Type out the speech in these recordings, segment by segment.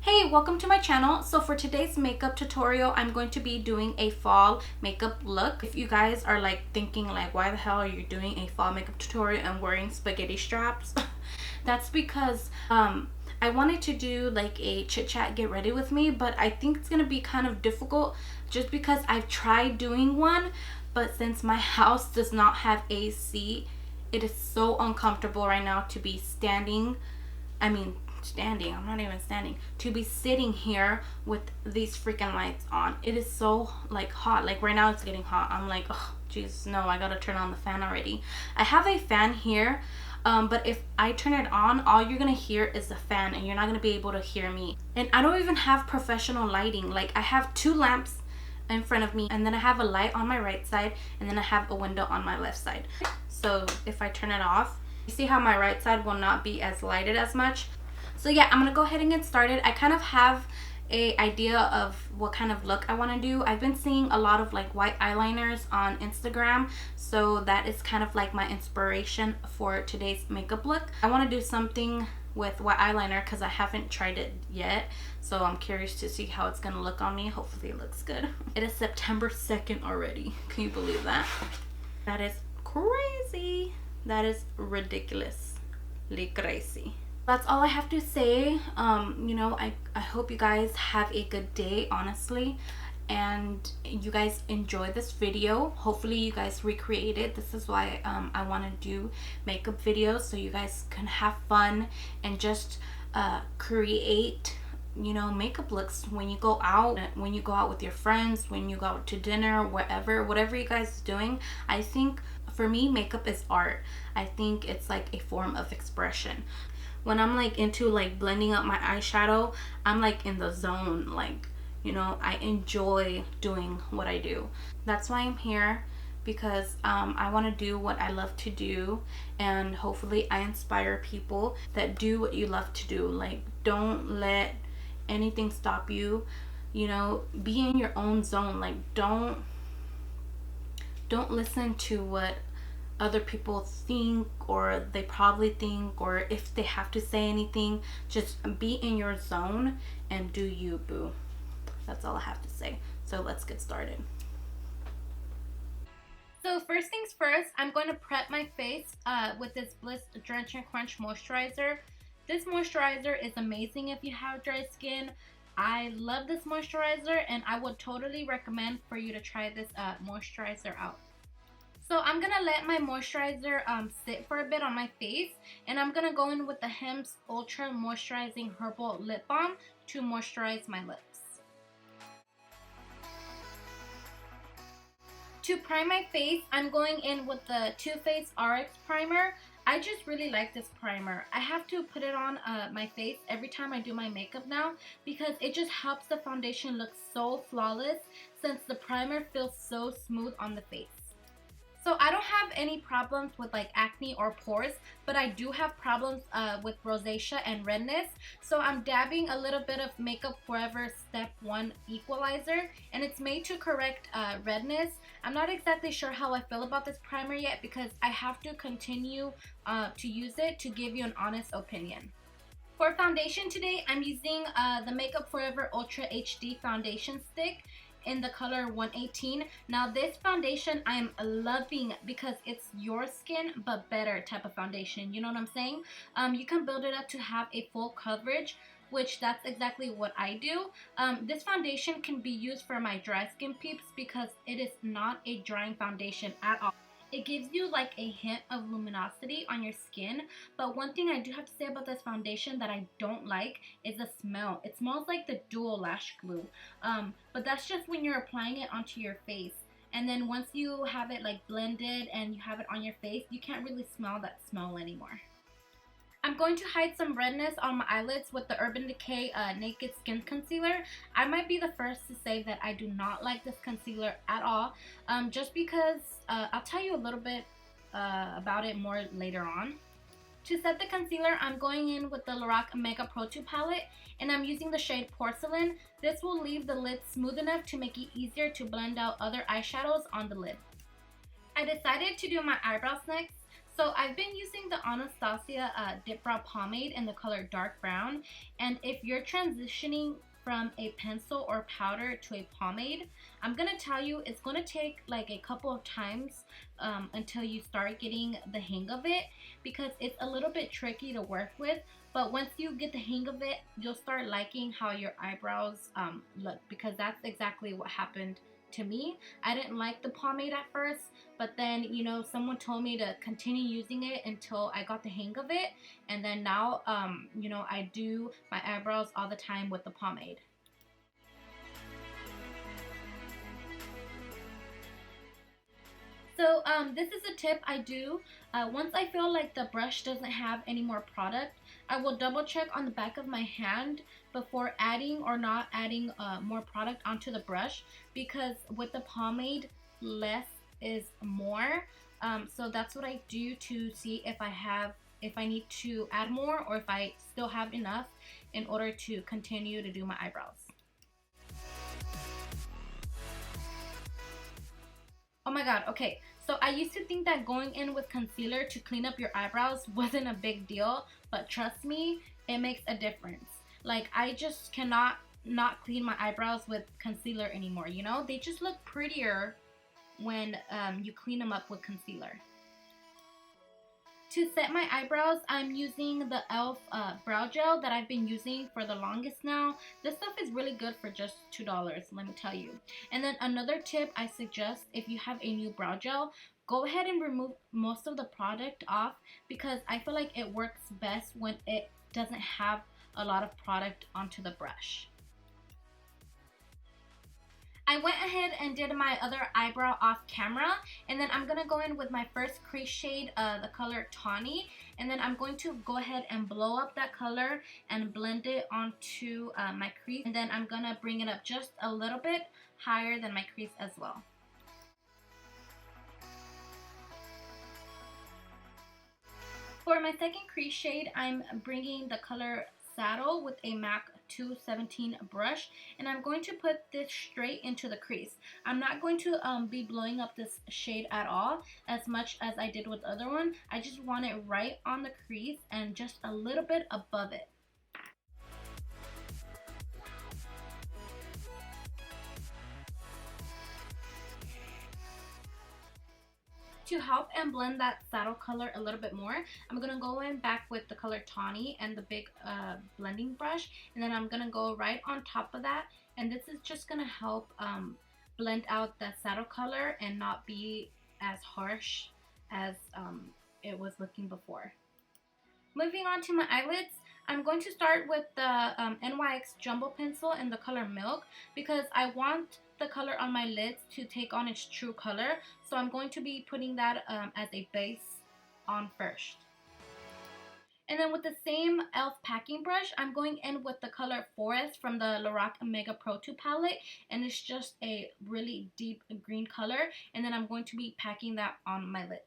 Hey, welcome to my channel. So for today's makeup tutorial, I'm going to be doing a fall makeup look. If you guys are like thinking like, why the hell are you doing a fall makeup tutorial and wearing spaghetti straps? That's because I wanted to do like a chit chat get ready with me, but I think it's gonna be kind of difficult just because I've tried doing one, but since my house does not have AC, it is so uncomfortable right now to be standing. I'm not even standing, to be sitting here with these freaking lights on. It is so like hot. Like right now it's getting hot. I'm like, oh jeez, no, I gotta turn on the fan already. I have a fan here, but if I turn it on, all you're gonna hear is the fan and you're not gonna be able to hear me. And I don't even have professional lighting. Like I have two lamps in front of me, and then I have a light on my right side, and then I have a window on my left side. So if I turn it off, you see how my right side will not be as lighted as much. So yeah, I'm gonna go ahead and get started. I kind of have a idea of what kind of look I want to do. I've been seeing a lot of like white eyeliners on Instagram, so that is kind of like my inspiration for today's makeup look. I want to do something with white eyeliner because I haven't tried it yet, so I'm curious to see how it's gonna look on me. Hopefully it looks good. It is September 2nd already. Can you believe that? That is crazy. That is ridiculously crazy. That's all I have to say. You know, I hope you guys have a good day, honestly, and you guys enjoy this video. Hopefully you guys recreate it. This is why I want to do makeup videos, so you guys can have fun and just create, you know, makeup looks when you go out with your friends, when you go out to dinner, whatever you guys are doing. I think for me, makeup is art. I think it's like a form of expression. When I'm like into like blending up my eyeshadow, I'm like in the zone. Like, you know, I enjoy doing what I do. That's why I'm here, because I want to do what I love to do, and hopefully I inspire people that do what you love to do. Like, don't let anything stop you. You know, be in your own zone. Like, don't listen to what other people think, or they probably think, or if they have to say anything. Just be in your zone and do you, boo. That's all I have to say. So let's get started. So first things first, I'm going to prep my face with this Bliss Drench and Quench moisturizer. This moisturizer is amazing if you have dry skin. I love this moisturizer, and I would totally recommend for you to try this moisturizer out. So I'm gonna let my moisturizer sit for a bit on my face, and I'm gonna go in with the Hempz Ultra Moisturizing Herbal Lip Balm to moisturize my lips. To prime my face, I'm going in with the Too Faced RX primer. I just really like this primer. I have to put it on my face every time I do my makeup now, because it just helps the foundation look so flawless, since the primer feels so smooth on the face. So I don't have any problems with like acne or pores, but I do have problems with rosacea and redness. So I'm dabbing a little bit of Makeup Forever Step 1 Equalizer, and it's made to correct redness. I'm not exactly sure how I feel about this primer yet, because I have to continue to use it to give you an honest opinion. For foundation today, I'm using the Makeup Forever Ultra HD Foundation Stick in the color 118. Now this foundation I'm loving, because it's your skin but better type of foundation, you know what I'm saying? You can build it up to have a full coverage, which that's exactly what I do. This foundation can be used for my dry skin peeps, because it is not a drying foundation at all. It gives you like a hint of luminosity on your skin, but one thing I do have to say about this foundation that I don't like is the smell. It smells like the dual lash glue, but that's just when you're applying it onto your face. And then once you have it like blended and you have it on your face, you can't really smell that smell anymore. I'm going to hide some redness on my eyelids with the Urban Decay Naked Skin Concealer. I might be the first to say that I do not like this concealer at all, just because I'll tell you a little bit about it more later on. To set the concealer, I'm going in with the Lorac Mega Pro 2 palette, and I'm using the shade Porcelain. This will leave the lid smooth enough to make it easier to blend out other eyeshadows on the lid. I decided to do my eyebrows next, So I've been using the Anastasia Dip Brow Pomade in the color Dark Brown. And if you're transitioning from a pencil or powder to a pomade, I'm going to tell you it's going to take like a couple of times until you start getting the hang of it, because it's a little bit tricky to work with. But once you get the hang of it, you'll start liking how your eyebrows look, because that's exactly what happened to me. I didn't like the pomade at first, but then, you know, someone told me to continue using it until I got the hang of it, and then now you know, I do my eyebrows all the time with the pomade. So this is a tip I do. Once I feel like the brush doesn't have any more product, I will double check on the back of my hand before adding or not adding more product onto the brush, because with the pomade, less is more. So that's what I do to see if I need to add more or if I still have enough in order to continue to do my eyebrows. Oh my god, okay. So I used to think that going in with concealer to clean up your eyebrows wasn't a big deal, but trust me, it makes a difference. Like, I just cannot not clean my eyebrows with concealer anymore, you know? They just look prettier when you clean them up with concealer. To set my eyebrows, I'm using the e.l.f. brow gel that I've been using for the longest now. This stuff is really good for just $2, let me tell you. And then another tip I suggest, if you have a new brow gel, go ahead and remove most of the product off, because I feel like it works best when it doesn't have a lot of product onto the brush. I went ahead and did my other eyebrow off camera, and then I'm going to go in with my first crease shade, the color Tawny, and then I'm going to go ahead and blow up that color and blend it onto my crease, and then I'm going to bring it up just a little bit higher than my crease as well. For my second crease shade, I'm bringing the color Saddle with a MAC 217 brush, and I'm going to put this straight into the crease. I'm not going to be blowing up this shade at all as much as I did with the other one. I just want it right on the crease and just a little bit above it. To help and blend that saddle color a little bit more, I'm going to go in back with the color Tawny and the big blending brush, and then I'm going to go right on top of that, and this is just going to help blend out that saddle color and not be as harsh as it was looking before. Moving on to my eyelids, I'm going to start with the NYX Jumbo Pencil in the color Milk, because I want the color on my lids to take on its true color. So I'm going to be putting that as a base on first. And then with the same e.l.f. packing brush, I'm going in with the color Forest from the Lorac Mega Pro 2 palette. And it's just a really deep green color. And then I'm going to be packing that on my lids.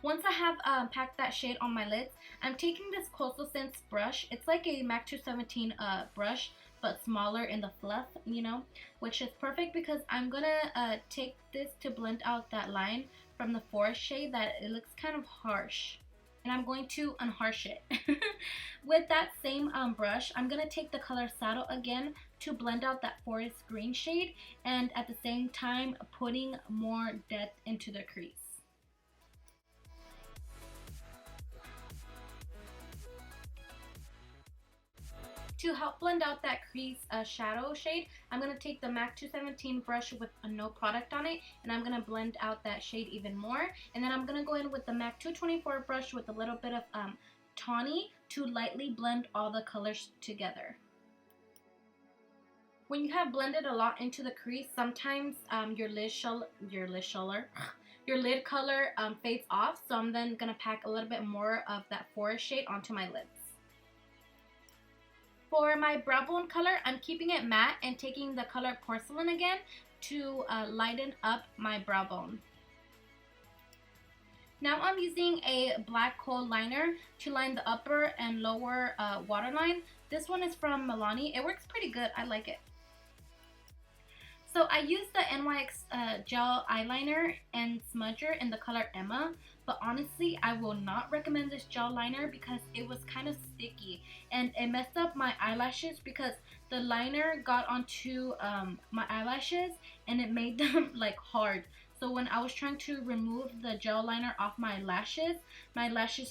Once I have packed that shade on my lids, I'm taking this Coastal Scents brush. It's like a MAC 217 brush, but smaller in the fluff, you know, which is perfect because I'm gonna take this to blend out that line from the Forest shade that it looks kind of harsh. And I'm going to unharsh it. With that same brush, I'm going to take the color Saddle again to blend out that forest green shade, and at the same time putting more depth into the crease. To help blend out that crease shadow shade, I'm going to take the MAC 217 brush with no product on it, and I'm going to blend out that shade even more. And then I'm going to go in with the MAC 224 brush with a little bit of Tawny to lightly blend all the colors together. When you have blended a lot into the crease, sometimes your lid color fades off. So I'm then going to pack a little bit more of that forest shade onto my lids. For my brow bone color, I'm keeping it matte and taking the color Porcelain again to lighten up my brow bone. Now I'm using a black khol liner to line the upper and lower waterline. This one is from Milani. It works pretty good. I like it. So I used the NYX gel eyeliner and smudger in the color Emma, but honestly I will not recommend this gel liner because it was kind of sticky and it messed up my eyelashes because the liner got onto my eyelashes and it made them like hard. So when I was trying to remove the gel liner off my lashes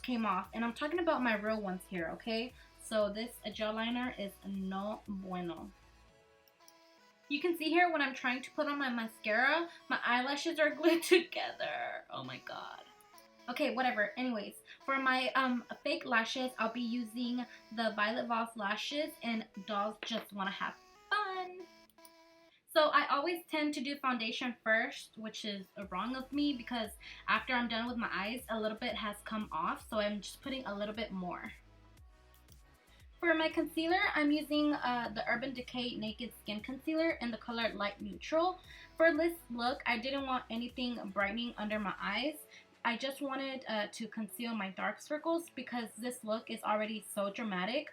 came off, and I'm talking about my real ones here, okay? So this gel liner is no bueno. You can see here when I'm trying to put on my mascara, my eyelashes are glued together. Oh my god. Okay, whatever. Anyways, for my fake lashes, I'll be using the Violet Voss lashes and Dolls Just Wanna Have Fun. So I always tend to do foundation first, which is wrong of me because after I'm done with my eyes, a little bit has come off. So I'm just putting a little bit more. For my concealer, I'm using the Urban Decay Naked Skin Concealer in the color Light Neutral. For this look, I didn't want anything brightening under my eyes. I just wanted to conceal my dark circles because this look is already so dramatic.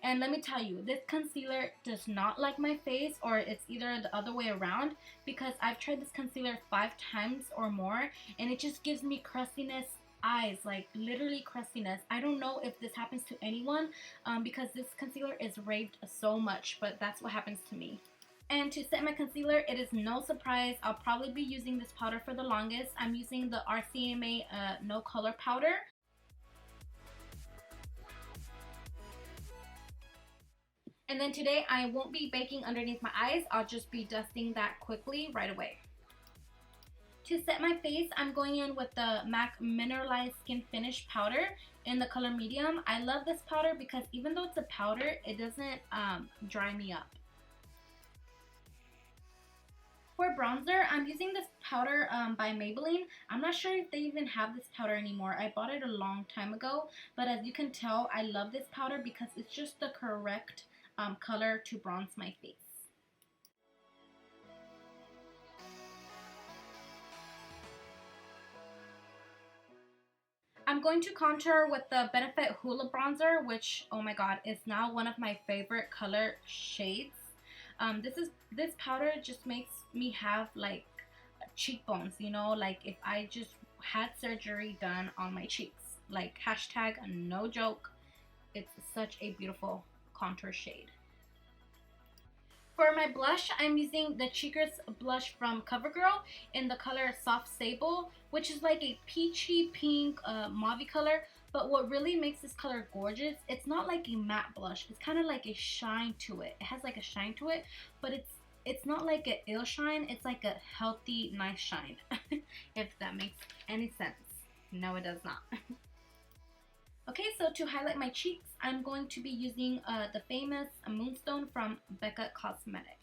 And let me tell you, this concealer does not like my face, or it's either the other way around, because I've tried this concealer 5 times or more and it just gives me crustiness eyes, like literally crustiness. I don't know if this happens to anyone because this concealer is raved so much, but that's what happens to me. And to set my concealer, it is no surprise, I'll probably be using this powder for the longest. I'm using the RCMA No Color Powder. And then today I won't be baking underneath my eyes, I'll just be dusting that quickly right away. To set my face, I'm going in with the MAC Mineralized Skin Finish powder in the color medium. I love this powder because even though it's a powder, it doesn't dry me up. For bronzer, I'm using this powder by Maybelline. I'm not sure if they even have this powder anymore. I bought it a long time ago, but as you can tell, I love this powder because it's just the correct color to bronze my face. I'm going to contour with the Benefit Hoola bronzer, which, oh my god, is now one of my favorite color shades. This powder just makes me have like cheekbones, you know, like if I just had surgery done on my cheeks. Like hashtag no joke, it's such a beautiful contour shade. For my blush, I'm using the Cheekers blush from Covergirl in the color Soft Sable, which is like a peachy pink mauve color. But what really makes this color gorgeous, it's not like a matte blush. It's kind of like a shine to it. It has like a shine to it, but it's not like an ill shine. It's like a healthy, nice shine, if that makes any sense. No, it does not. Okay, so to highlight my cheeks, I'm going to be using the famous Moonstone from Becca Cosmetics.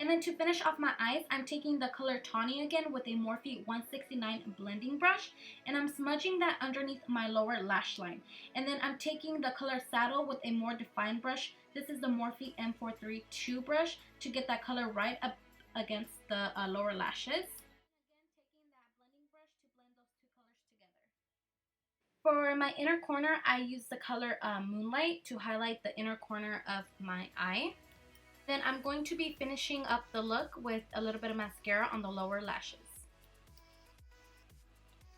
And then to finish off my eyes, I'm taking the color Tawny again with a Morphe 169 blending brush. And I'm smudging that underneath my lower lash line. And then I'm taking the color Saddle with a more defined brush. This is the Morphe M432 brush to get that color right up against the lower lashes. And again, taking that blending brush to blend those two colors together. For my inner corner, I use the color Moonlight to highlight the inner corner of my eye. Then I'm going to be finishing up the look with a little bit of mascara on the lower lashes.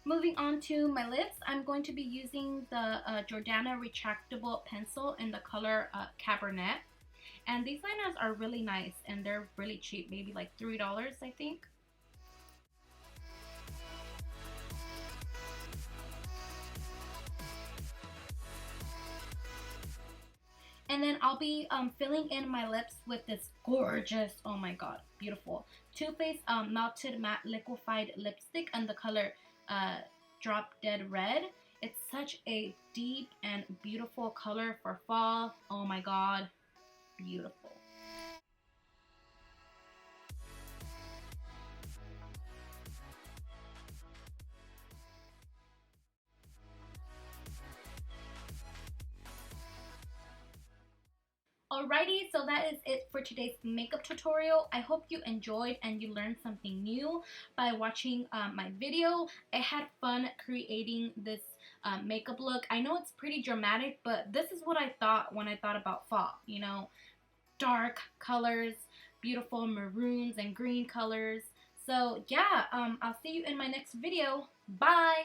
Moving on to my lips, I'm going to be using the Jordana retractable pencil in the color Cabernet. And these liners are really nice and they're really cheap, maybe like $3 I think. And then I'll be filling in my lips with this gorgeous, oh my god, beautiful Too Faced Melted Matte Liquified lipstick in the color Drop Dead Red. It's such a deep and beautiful color for fall. Oh my god, beautiful. Alrighty, so that is it for today's makeup tutorial. I hope you enjoyed and you learned something new by watching my video. I had fun creating this makeup look. I know it's pretty dramatic, but this is what I thought when I thought about fall. You know, dark colors, beautiful maroons and green colors. So yeah, I'll see you in my next video. Bye!